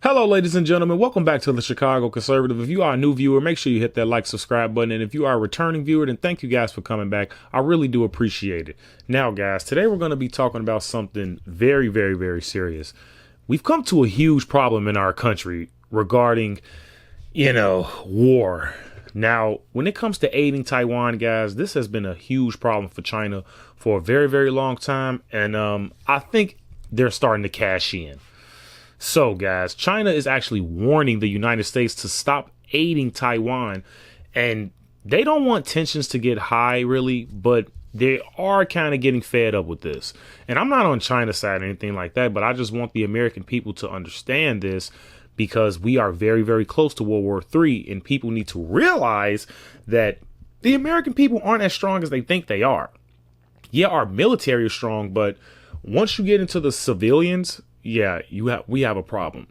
Hello, ladies and gentlemen. Welcome back to the Chicago Conservative. If you are a new viewer, make sure you hit that like, subscribe button. And if you are a returning viewer, then thank you guys for coming back. I really do appreciate it. Now, guys, today we're going to be talking about something very, very, very serious. We've come to a huge problem in our country regarding, war. Now, when it comes to aiding Taiwan, guys, this has been a huge problem for China for a very, very long time. And I think they're starting to cash in. So, guys, China is actually warning the United States to stop aiding Taiwan, and they don't want tensions to get high, really, but they are kind of getting fed up with this. And I'm not on China's side or anything like that, but I just want the American people to understand this because we are very, very close to World War III, and people need to realize that the American people aren't as strong as they think they are. Yeah, our military is strong, but once you get into the civilians, we have a problem.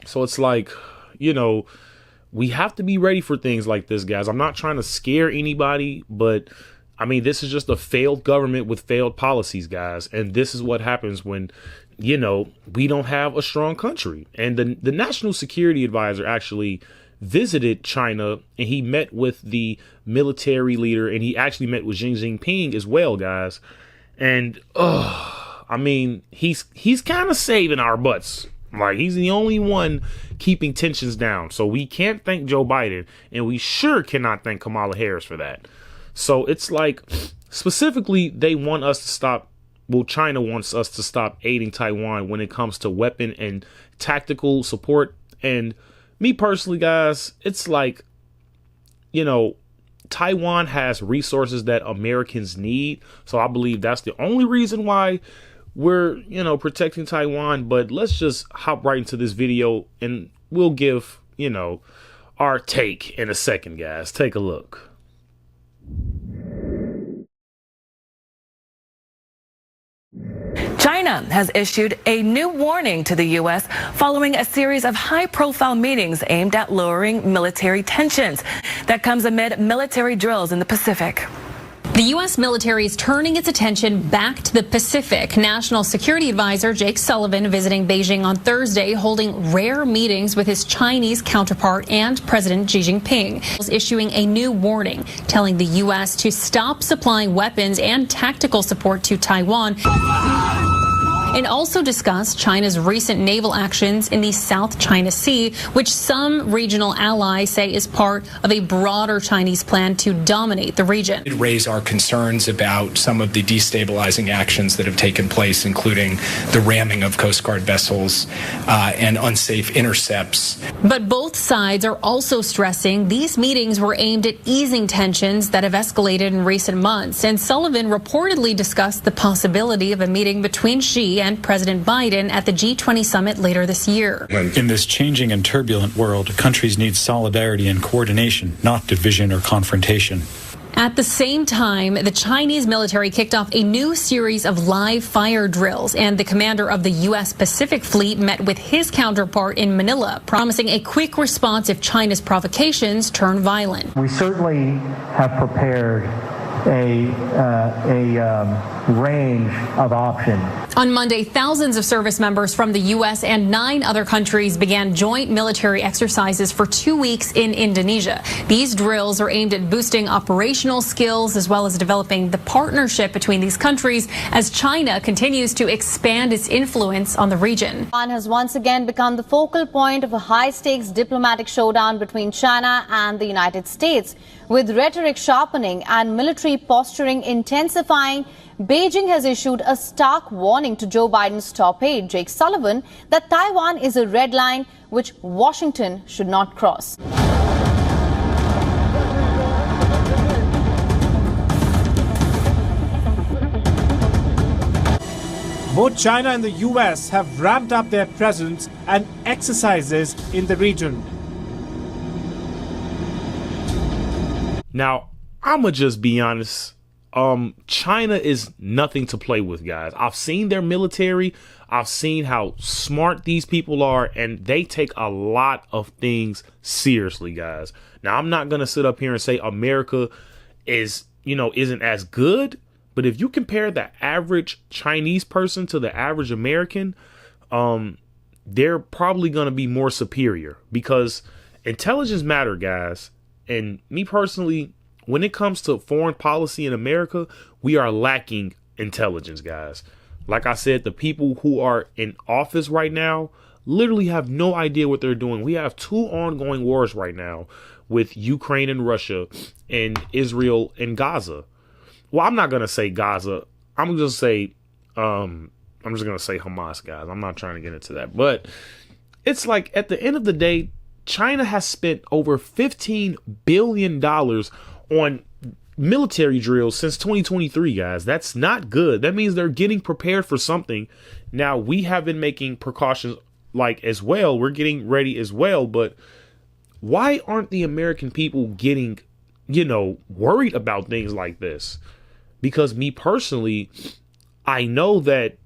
So it's like, we have to be ready for things like this, guys. I'm not trying to scare anybody, but I mean, this is just a failed government with failed policies, guys. And this is what happens when, we don't have a strong country. And the National Security Advisor actually visited China, and he met with the military leader, and he actually met with Xi Jinping as well, guys. And, I mean, he's kind of saving our butts. Like, he's the only one keeping tensions down. So we can't thank Joe Biden, and we sure cannot thank Kamala Harris for that. So it's like, specifically, they want us to stop. Well, China wants us to stop aiding Taiwan when it comes to weapon and tactical support. And me personally, guys, it's like, Taiwan has resources that Americans need. So I believe that's the only reason why we're, protecting Taiwan. But let's just hop right into this video and we'll give, our take in a second, guys. Take a look. China has issued a new warning to the U.S. following a series of high-profile meetings aimed at lowering military tensions. That comes amid military drills in the Pacific. The U.S. military is turning its attention back to the Pacific. National Security Advisor Jake Sullivan visiting Beijing on Thursday, holding rare meetings with his Chinese counterpart and President Xi Jinping, is issuing a new warning, telling the U.S. to stop supplying weapons and tactical support to Taiwan, and also discussed China's recent naval actions in the South China Sea, which some regional allies say is part of a broader Chinese plan to dominate the region. It raised our concerns about some of the destabilizing actions that have taken place, including the ramming of Coast Guard vessels and unsafe intercepts. But both sides are also stressing these meetings were aimed at easing tensions that have escalated in recent months. And Sullivan reportedly discussed the possibility of a meeting between Xi and President Biden at the G20 summit later this year. In this changing and turbulent world, countries need solidarity and coordination, not division or confrontation. At the same time, the Chinese military kicked off a new series of live fire drills, and the commander of the U.S. Pacific Fleet met with his counterpart in Manila, promising a quick response if China's provocations turn violent. We certainly have prepared a range of options. On Monday, thousands of service members from the U.S. and 9 other countries began joint military exercises for 2 weeks in Indonesia. These drills are aimed at boosting operational skills as well as developing the partnership between these countries as China continues to expand its influence on the region. Taiwan has once again become the focal point of a high-stakes diplomatic showdown between China and the United States. With rhetoric sharpening and military posturing intensifying, Beijing has issued a stark warning to Joe Biden's top aide, Jake Sullivan, that Taiwan is a red line which Washington should not cross. Both China and the U.S. have ramped up their presence and exercises in the region. Now, I'ma just be honest. China is nothing to play with, guys. I've seen their military. I've seen how smart these people are, and they take a lot of things seriously, guys. Now, I'm not going to sit up here and say America is, isn't as good. But if you compare the average Chinese person to the average American, they're probably going to be more superior because intelligence matter, guys. And me personally, when it comes to foreign policy in America, we are lacking intelligence, guys. Like I said, the people who are in office right now literally have no idea what they're doing. We have 2 ongoing wars right now with Ukraine and Russia and Israel and Gaza. Well, I'm not going to say Gaza. I'm just going to say Hamas, guys. I'm not trying to get into that. But it's like at the end of the day, China has spent over $15 billion on military drills since 2023, guys. That's not good. That means they're getting prepared for something. Now, we have been making precautions like as well. We're getting ready as well. But why aren't the American people getting, worried about things like this? Because me personally, I know that,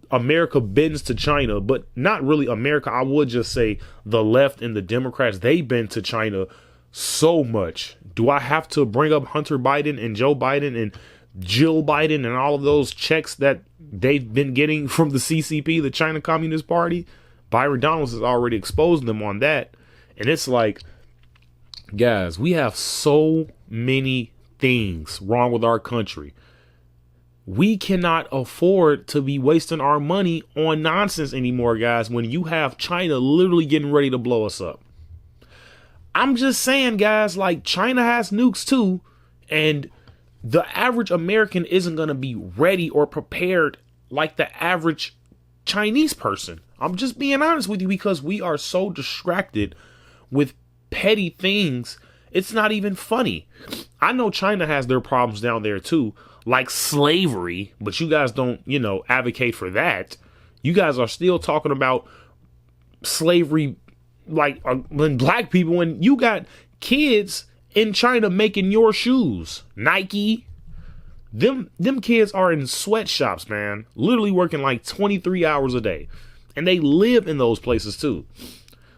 America bends to China, but not really America. I would just say the left and the Democrats, they bend to China so much. Do I have to bring up Hunter Biden and Joe Biden and Jill Biden and all of those checks that they've been getting from the CCP, the China Communist Party? Byron Donalds has already exposed them on that. And it's like, guys, we have so many things wrong with our country. We cannot afford to be wasting our money on nonsense anymore, guys, when you have China literally getting ready to blow us up. I'm just saying, guys, like China has nukes too, and the average American isn't going to be ready or prepared like the average Chinese person. I'm just being honest with you because we are so distracted with petty things. It's not even funny. I know China has their problems down there too, like slavery, but you guys don't, advocate for that. You guys are still talking about slavery like when black people, when you got kids in China making your shoes, Nike, them kids are in sweatshops, man, literally working like 23 hours a day, and they live in those places too.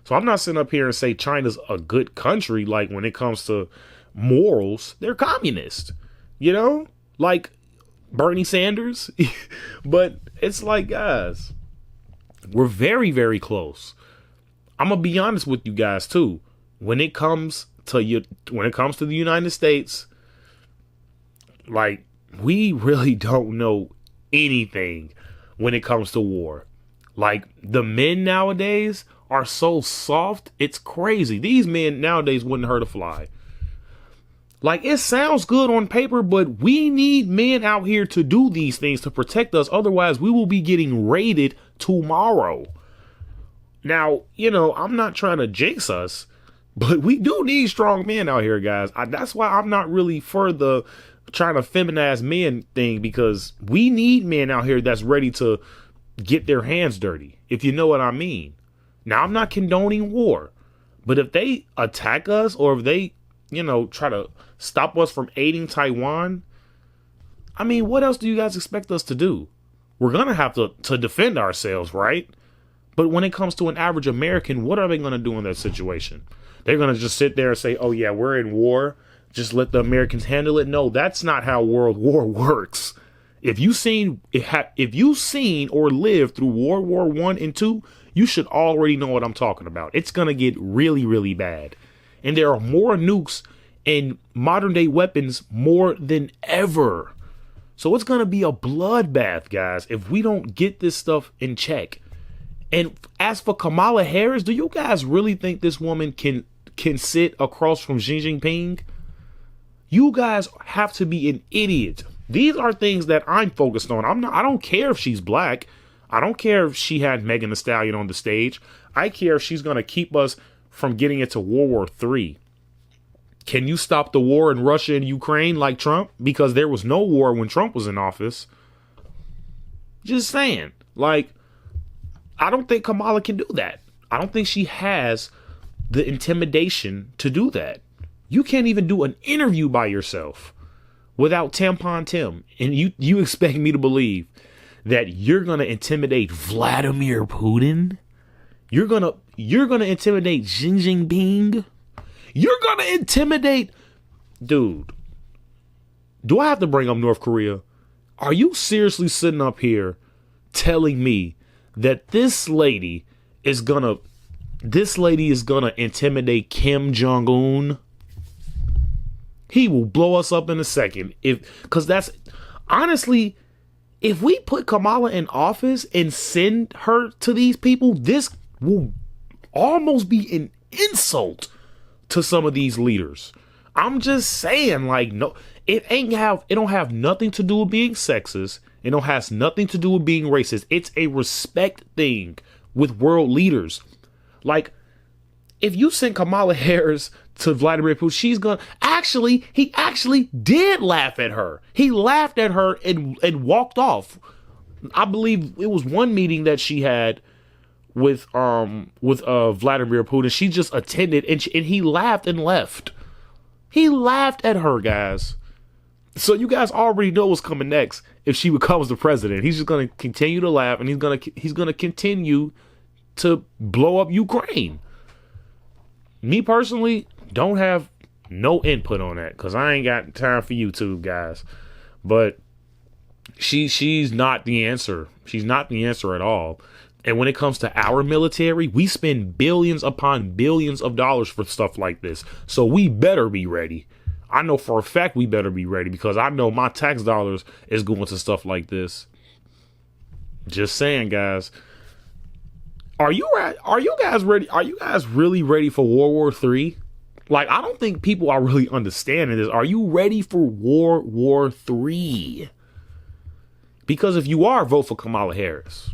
So I'm not sitting up here and say China's a good country. Like when it comes to morals, they're communist, like Bernie Sanders. But it's like, guys, we're very, very close. I'm going to be honest with you guys too. When it comes to the United States, like we really don't know anything when it comes to war. Like the men nowadays are so soft. It's crazy. These men nowadays wouldn't hurt a fly. Like it sounds good on paper, but we need men out here to do these things to protect us. Otherwise, we will be getting raided tomorrow. Now, I'm not trying to jinx us, but we do need strong men out here, guys. That's why I'm not really for the trying to feminize men thing, because we need men out here that's ready to get their hands dirty, if you know what I mean. Now, I'm not condoning war, but if they attack us or if they, try to stop us from aiding Taiwan, I mean, what else do you guys expect us to do? We're going to have to defend ourselves, right? But when it comes to an average American, what are they going to do in that situation? They're going to just sit there and say, oh, yeah, we're in war. Just let the Americans handle it. No, that's not how World War works. If you've seen or lived through World War I and II, you should already know what I'm talking about. It's going to get really, really bad. And there are more nukes and modern day weapons more than ever. So it's going to be a bloodbath, guys, if we don't get this stuff in check. And as for Kamala Harris, do you guys really think this woman can sit across from Xi Jinping? You guys have to be an idiot. These are things that I'm focused on. I don't care if she's black. I don't care if she had Megan Thee Stallion on the stage. I care if she's going to keep us from getting into World War III. Can you stop the war in Russia and Ukraine like Trump? Because there was no war when Trump was in office. Just saying. Like, I don't think Kamala can do that. I don't think she has the intimidation to do that. You can't even do an interview by yourself without Tampon Tim. And you expect me to believe that you're going to intimidate Vladimir Putin? You're going to intimidate Xi Jinping? You're going to intimidate... Dude, do I have to bring up North Korea? Are you seriously sitting up here telling me that this lady is gonna intimidate Kim Jong-un, he will blow us up in a second. Because that's honestly, if we put Kamala in office and send her to these people, this will almost be an insult to some of these leaders. I'm just saying, like, no, it don't have nothing to do with being sexist. It don't has nothing to do with being racist. It's a respect thing with world leaders. Like, if you send Kamala Harris to Vladimir Putin, he actually did laugh at her. He laughed at her and walked off. I believe it was one meeting that she had with Vladimir Putin. She just attended and he laughed and left. He laughed at her, guys. So you guys already know what's coming next if she becomes the president. He's just going to continue to laugh, and he's going to continue to blow up Ukraine. Me personally, don't have no input on that because I ain't got time for YouTube, guys. But she's not the answer. She's not the answer at all. And when it comes to our military, we spend billions upon billions of dollars for stuff like this. So we better be ready. I know for a fact we better be ready because I know my tax dollars is going to stuff like this. Just saying, guys. Are you guys ready? Are you guys really ready for World War III? Like, I don't think people are really understanding this. Are you ready for World War III? Because if you are, vote for Kamala Harris.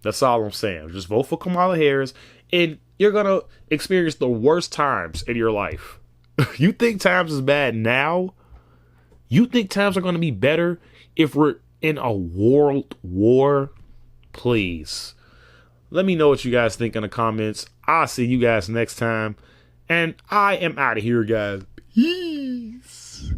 That's all I'm saying. Just vote for Kamala Harris, and you're going to experience the worst times in your life. You think times is bad now? You think times are going to be better if we're in a world war? Please. Let me know what you guys think in the comments. I'll see you guys next time. And I am out of here, guys. Peace.